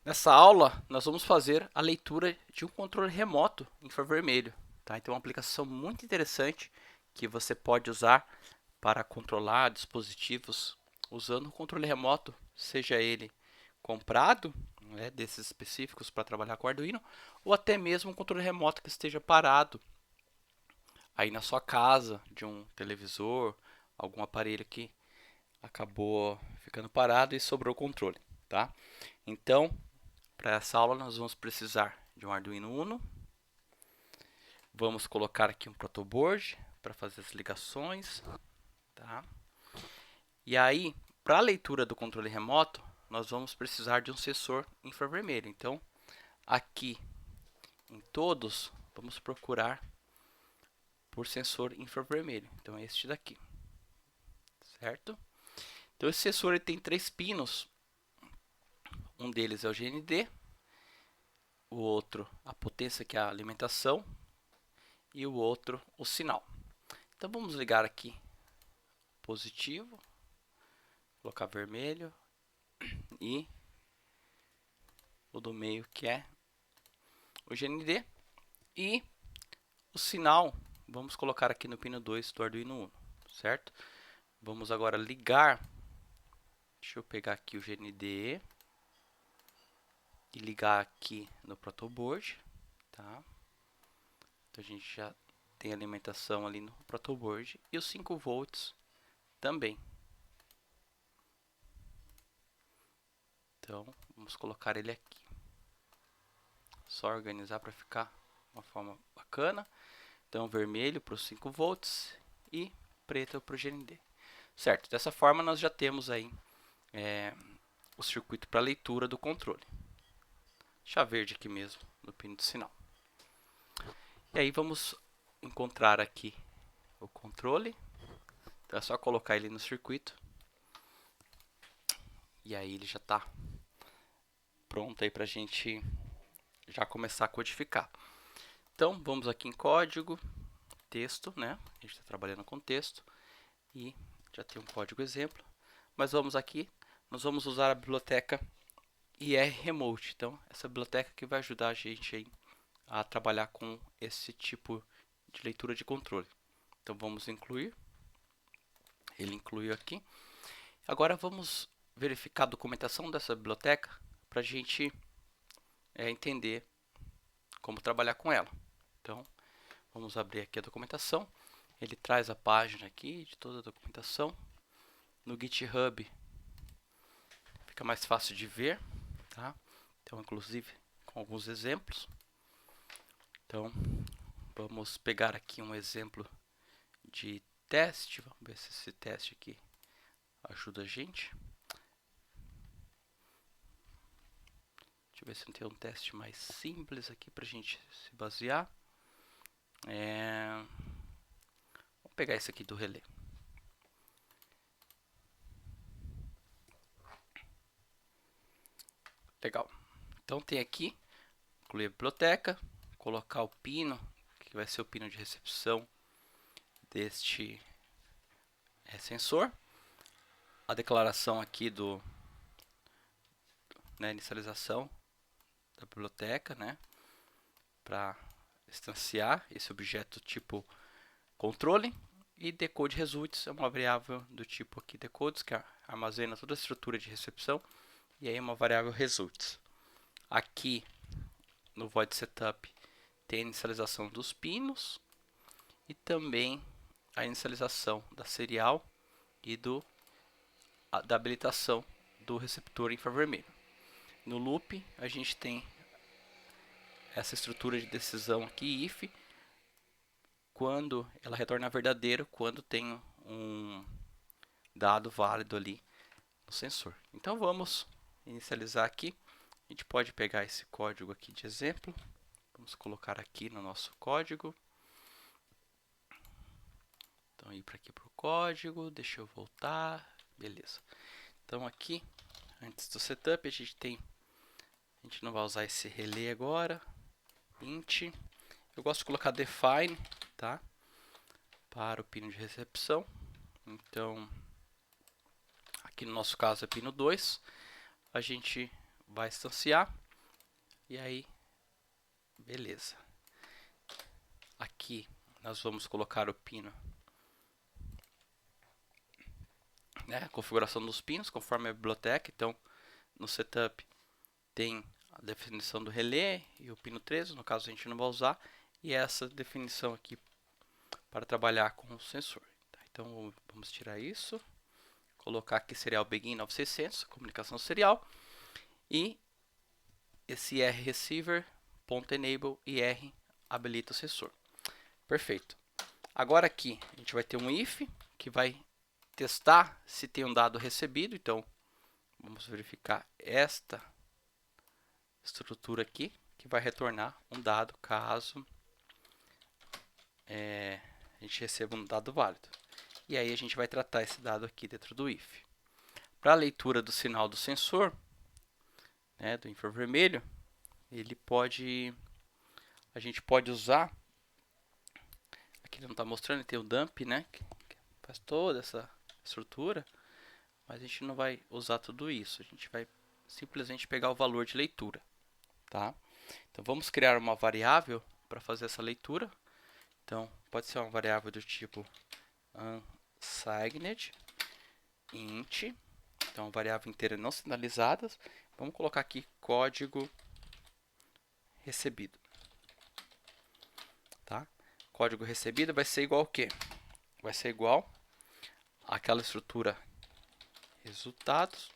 Nessa aula, nós vamos fazer a leitura de um controle remoto infravermelho. Tá? Então, é uma aplicação muito interessante que você pode usar para controlar dispositivos usando o controle remoto, seja ele comprado, né, desses específicos para trabalhar com Arduino, ou até mesmo um controle remoto que esteja parado aí na sua casa, de um televisor, algum aparelho que acabou ficando parado e sobrou o controle. Tá? Então, para essa aula nós vamos precisar de um Arduino Uno. Vamos colocar aqui um protoboard para fazer as ligações, tá? E aí, para a leitura do controle remoto, nós vamos precisar de um sensor infravermelho. Então, aqui em todos, vamos procurar por sensor infravermelho. Então, é este daqui, certo? Então, esse sensor ele tem 3 pinos. Um deles é o GND, o outro a potência, que é a alimentação, e o outro o sinal. Então, vamos ligar aqui positivo, colocar vermelho e o do meio, que é o GND, e o sinal vamos colocar aqui no pino 2 do Arduino Uno, certo? Vamos agora ligar, deixa eu pegar aqui o GND e ligar aqui no protoboard, tá? Então a gente já tem alimentação ali no protoboard e os 5 volts também. Então vamos colocar ele aqui. Só organizar para ficar uma forma bacana. Então vermelho para os 5 volts e preto para o GND. Certo, dessa forma nós já temos aí o circuito para leitura do controle. Deixa verde aqui mesmo, no pino de sinal. E aí vamos encontrar aqui o controle. Então é só colocar ele no circuito. E aí ele já está pronto aí para a gente já começar a codificar. Então vamos aqui em código, texto, né? A gente está trabalhando com texto. E já tem um código exemplo. Mas vamos aqui, nós vamos usar a biblioteca IR-Remote. Então, essa biblioteca que vai ajudar a gente aí a trabalhar com esse tipo de leitura de controle. Então, vamos incluir. Ele incluiu aqui. Agora, vamos verificar a documentação dessa biblioteca para a gente entender como trabalhar com ela. Então, vamos abrir aqui a documentação. Ele traz a página aqui de toda a documentação. No GitHub fica mais fácil de ver, tá? Então, inclusive, com alguns exemplos. Então, vamos pegar aqui um exemplo de teste. Vamos ver se esse teste aqui ajuda a gente. Deixa eu ver se não tem um teste mais simples aqui para a gente se basear. Vamos pegar esse aqui do relé. Legal. Então tem aqui, incluir a biblioteca, colocar o pino, que vai ser o pino de recepção deste sensor. A declaração aqui do inicialização da biblioteca, né, para instanciar esse objeto tipo controle. E decode results é uma variável do tipo aqui decodes, que armazena toda a estrutura de recepção, e aí uma variável results. Aqui no void setup tem a inicialização dos pinos e também a inicialização da serial e da habilitação do receptor infravermelho. No loop a gente tem essa estrutura de decisão aqui, if, quando ela retorna verdadeiro, quando tem um dado válido ali no sensor. Então vamos inicializar aqui. A gente pode pegar esse código aqui de exemplo. Vamos colocar aqui no nosso código. Então ir para aqui para o código. Deixa eu voltar. Beleza. Então aqui, antes do setup, a gente não vai usar esse relé agora. Int. Eu gosto de colocar define, tá? Para o pino de recepção. Então, aqui no nosso caso é pino 2. A gente vai instanciar. E aí, beleza. Aqui nós vamos colocar o pino, né, a configuração dos pinos conforme a biblioteca. Então, no setup tem a definição do relé e o pino 13, no caso a gente não vai usar, e essa definição aqui para trabalhar com o sensor. Tá, então vamos tirar isso, colocar aqui serial begin 9600, comunicação serial, e esse IR receiver .enable IR habilita o sensor. Perfeito. Agora aqui a gente vai ter um if que vai testar se tem um dado recebido. Então vamos verificar esta estrutura aqui que vai retornar um dado caso a gente receba um dado válido. E aí a gente vai tratar esse dado aqui dentro do if. Para a leitura do sinal do sensor, né, do infravermelho, a gente pode usar, aqui ele não está mostrando, tem o dump, né, que faz toda essa estrutura, mas a gente não vai usar tudo isso, a gente vai simplesmente pegar o valor de leitura, tá? Então vamos criar uma variável para fazer essa leitura. Então pode ser uma variável do tipo unsigned int, então variável inteira não sinalizada. Vamos colocar aqui código recebido, tá? Código recebido vai ser igual ao quê? Vai ser igual àquela estrutura resultados,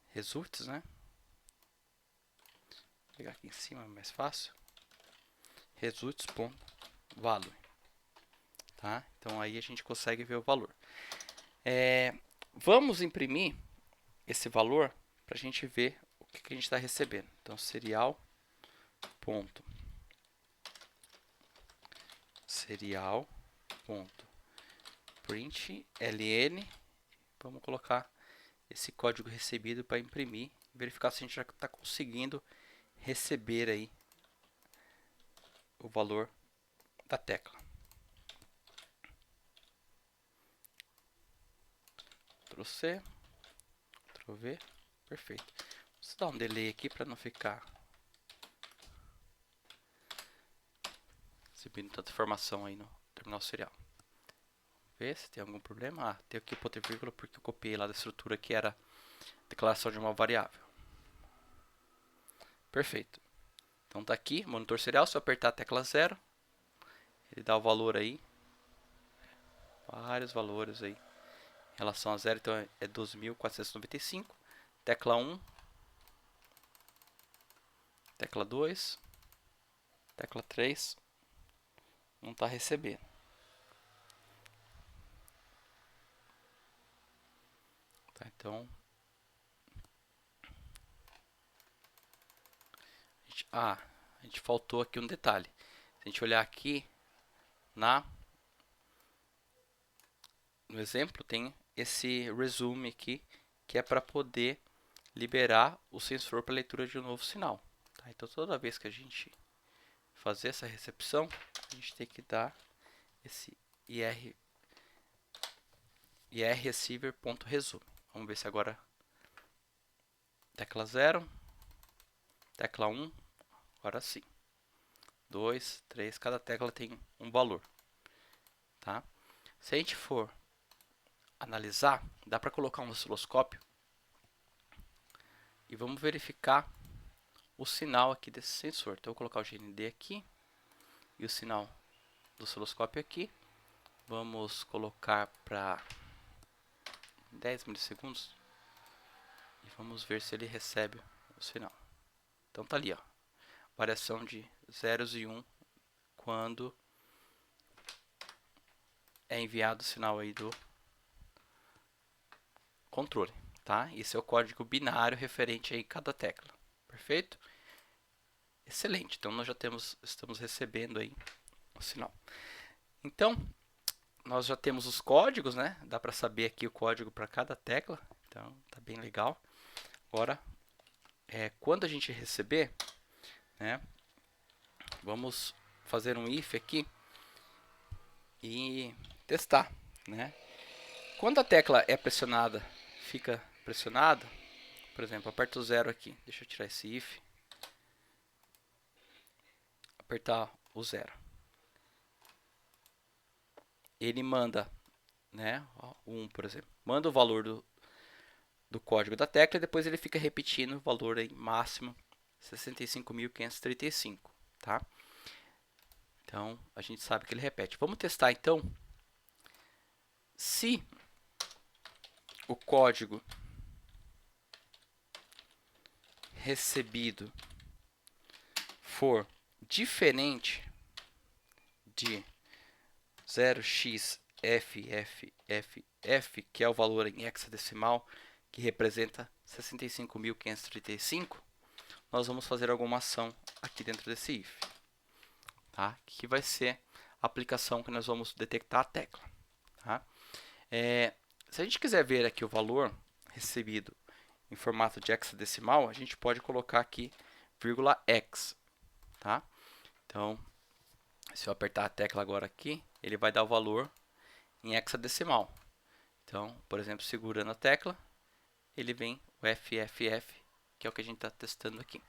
results, né? Vou pegar aqui em cima, é mais fácil. Results.value, tá? Então aí a gente consegue ver o valor. Vamos imprimir esse valor para a gente ver o que a gente está recebendo. Então serial print ln, vamos colocar esse código recebido para imprimir, verificar se a gente já está conseguindo receber aí o valor da tecla. Ctrl+C, Ctrl+V, perfeito. Vou dar um delay aqui para não ficar exibindo tanta informação aí no terminal serial. Ver se tem algum problema. Tem aqui o ponto e vírgula porque eu copiei lá da estrutura que era a declaração de uma variável. Perfeito. Então tá aqui, monitor serial, se eu apertar a tecla 0, ele dá o valor aí, vários valores aí em relação a 0, então é 12.495. Tecla 1, tecla 2, tecla 3, não está recebendo. Tá, então a gente faltou aqui um detalhe. Se a gente olhar aqui no exemplo, tem esse resume aqui, que é para poder liberar o sensor para leitura de um novo sinal. Tá? Então toda vez que a gente fazer essa recepção, a gente tem que dar esse ir receiver.resume. Vamos ver se agora tecla 0, tecla 1, agora sim. 2, 3, cada tecla tem um valor, tá? Se a gente for analisar, dá para colocar um osciloscópio e vamos verificar o sinal aqui desse sensor. Então eu vou colocar o GND aqui e o sinal do osciloscópio aqui. Vamos colocar para 10 milissegundos e vamos ver se ele recebe o sinal. Então tá ali, ó, variação de zeros e 1 quando é enviado o sinal aí do controle, tá? Esse é o código binário referente aí a cada tecla. Perfeito? Excelente. Então nós já estamos recebendo aí o sinal. Então, nós já temos os códigos, né? Dá para saber aqui o código para cada tecla. Então, tá bem legal. Agora, quando a gente receber, né? Vamos fazer um if aqui e testar, né? Quando a tecla é pressionada, fica pressionada, Por exemplo, aperto o 0 aqui. Deixa eu tirar esse if. Apertar o 0. Ele manda, né, o 1, por exemplo. Manda o valor do código da tecla e depois ele fica repetindo o valor aí máximo 65.535, tá? Então, a gente sabe que ele repete. Vamos testar então. Se o código recebido for diferente de 0xFFFF, que é o valor em hexadecimal, que representa 65.535, nós vamos fazer alguma ação aqui dentro desse if, tá? Que vai ser a aplicação que nós vamos detectar a tecla, tá? Se a gente quiser ver aqui o valor recebido em formato de hexadecimal, a gente pode colocar aqui "x", tá? Então, se eu apertar a tecla agora aqui, ele vai dar o valor em hexadecimal. Então, por exemplo, segurando a tecla, ele vem o FFF, que é o que a gente está testando aqui.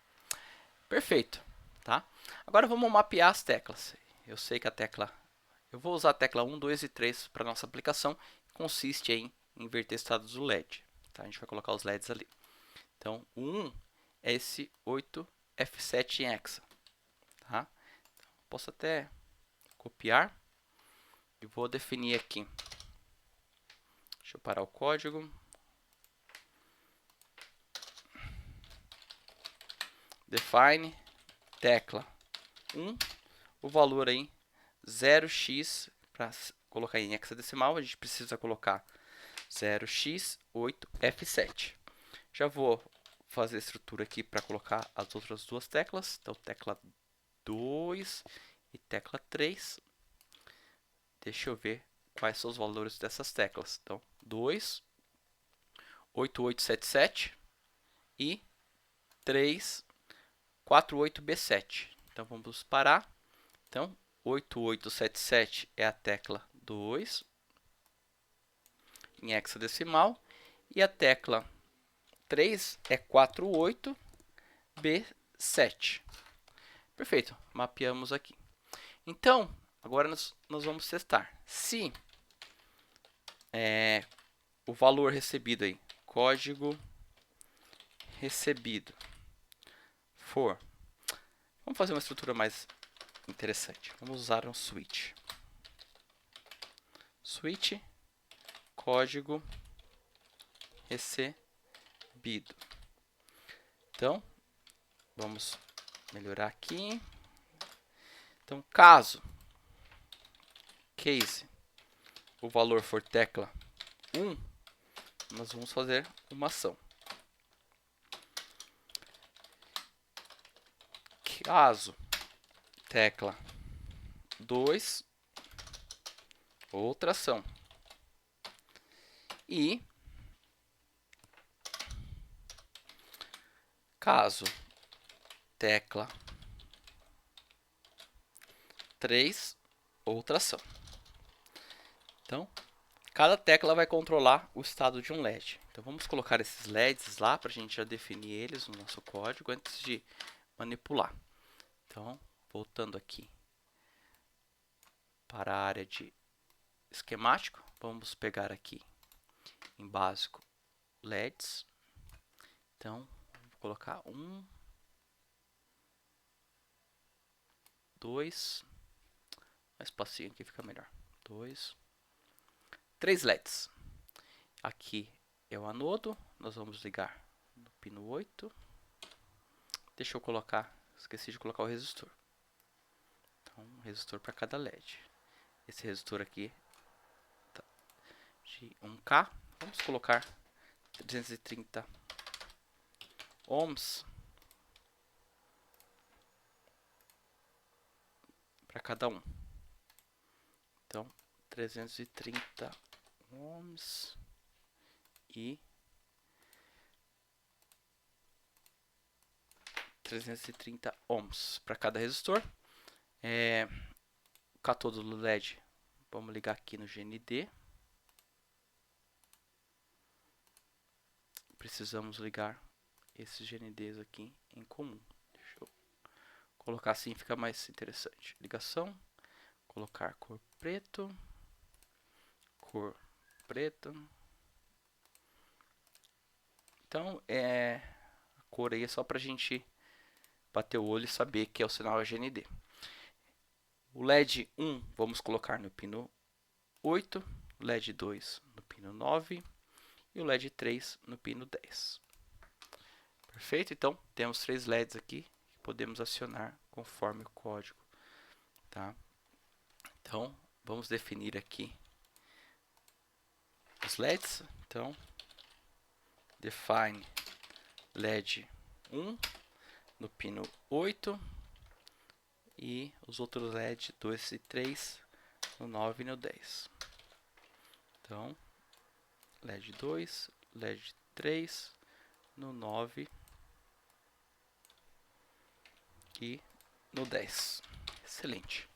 Perfeito, tá? Agora vamos mapear as teclas. Eu sei que eu vou usar a tecla 1, 2 e 3 para nossa aplicação. Consiste em inverter estados do LED. Tá? A gente vai colocar os LEDs ali. Então, o 1 é esse 8F7 em hexa. Tá? Posso até copiar e vou definir aqui. Deixa eu parar o código. Define tecla 1, o valor aí 0x, para colocar em hexadecimal, a gente precisa colocar 0x8f7. Já vou fazer a estrutura aqui para colocar as outras duas teclas. Então, tecla 2 e tecla 3. Deixa eu ver quais são os valores dessas teclas. Então, 2, 8877 e 3, 48B7. Então, vamos parar. Então, 8877 é a tecla 2 em hexadecimal e a tecla 3 é 48B7. Perfeito, mapeamos aqui. Então, agora nós vamos testar. Se o valor recebido aí, código recebido, for... Vamos fazer uma estrutura mais interessante. Vamos usar um switch. Switch, código recebido. Então, vamos melhorar aqui. Então, caso case o valor for tecla 1, nós vamos fazer uma ação. Caso tecla 2, outra ação. E caso tecla 3, outra ação. Então, cada tecla vai controlar o estado de um LED. Então, vamos colocar esses LEDs lá para a gente já definir eles no nosso código antes de manipular. Então, voltando aqui para a área de esquemático, vamos pegar aqui em básico LEDs. Então, vou colocar 1, 2, mais espacinho aqui fica melhor. 2, 3 LEDs. Aqui é o anodo, nós vamos ligar no pino 8. Deixa eu colocar, esqueci de colocar o resistor. Então, um resistor para cada LED. Esse resistor aqui tá de 1K. Vamos colocar 330 ohms para cada um. Então, 330 ohms e 330 ohms para cada resistor. O catodo do LED, vamos ligar aqui no GND. Precisamos ligar esses GNDs aqui em comum. Deixa eu colocar assim, fica mais interessante. Ligação, colocar cor preto, Então, a cor aí é só para a gente bater o olho e saber que é o sinal GND. O LED 1 vamos colocar no pino 8, o LED 2 no pino 9 e o LED 3 no pino 10. Perfeito? Então, temos 3 LEDs aqui que podemos acionar conforme o código. Tá? Então, vamos definir aqui os LEDs. Então, define LED 1 no pino 8 e os outros LED 2 e 3 no 9 e no 10. Então, LED 2, LED 3 no 9 e no 10. Excelente.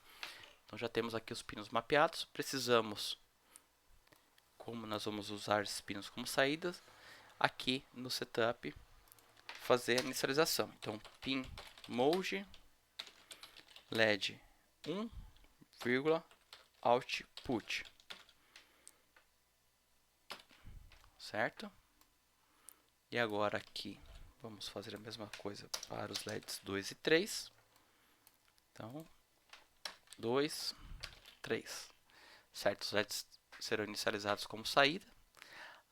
Então já temos aqui os pinos mapeados. Precisamos, como nós vamos usar esses pinos como saídas, aqui no setup fazer a inicialização. Então pin mode LED 1, output. Certo? E agora aqui vamos fazer a mesma coisa para os LEDs 2 e 3. Então 2, 3. Certo? Os LEDs serão inicializados como saída.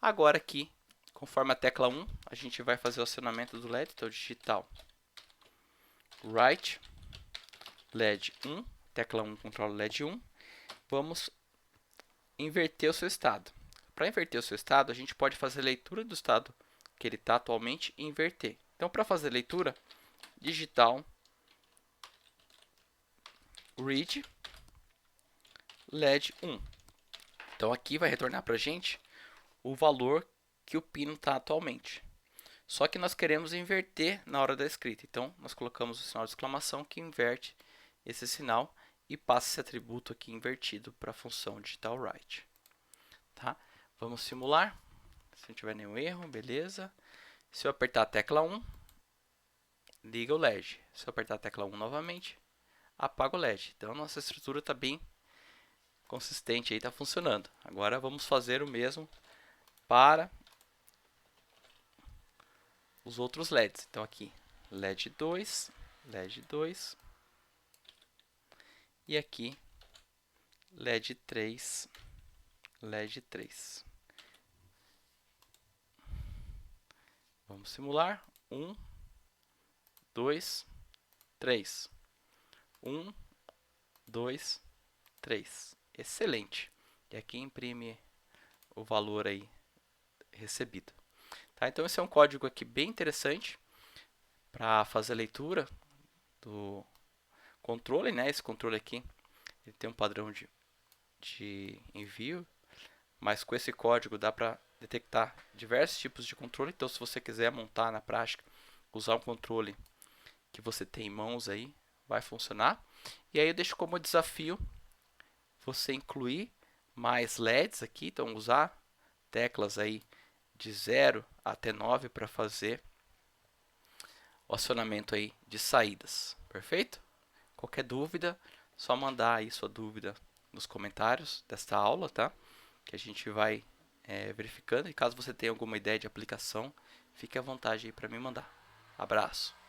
Agora aqui, conforme a tecla 1, a gente vai fazer o acionamento do LED. Então digital write LED 1, tecla 1 controla LED 1. Vamos inverter o seu estado. Para inverter o seu estado, a gente pode fazer leitura do estado que ele está atualmente e inverter. Então, para fazer leitura, digital read LED 1. Então, aqui vai retornar para a gente o valor que o pino está atualmente. Só que nós queremos inverter na hora da escrita. Então, nós colocamos o sinal de exclamação que inverte esse sinal e passa esse atributo aqui invertido para a função digital write. Tá? Vamos simular. Se não tiver nenhum erro, beleza. Se eu apertar a tecla 1, liga o LED. Se eu apertar a tecla 1 novamente, apaga o LED. Então, nossa estrutura está bem consistente, está funcionando. Agora, vamos fazer o mesmo para os outros LEDs. Então, aqui, LED 2, LED 2. E aqui, LED 3, LED 3. Vamos simular. 1, 2, 3. 1, 2, 3. Excelente. E aqui imprime o valor aí recebido. Tá? Então esse é um código aqui bem interessante para fazer a leitura do controle, né? Esse controle aqui ele tem um padrão de envio, mas com esse código dá para detectar diversos tipos de controle. Então se você quiser montar na prática, usar um controle que você tem em mãos aí, vai funcionar. E aí eu deixo como desafio você incluir mais LEDs aqui, então usar teclas aí de 0 até 9 para fazer o acionamento aí de saídas, perfeito? Qualquer dúvida, só mandar aí sua dúvida nos comentários desta aula, tá? Que a gente vai verificando, e caso você tenha alguma ideia de aplicação, fique à vontade aí para me mandar. Abraço!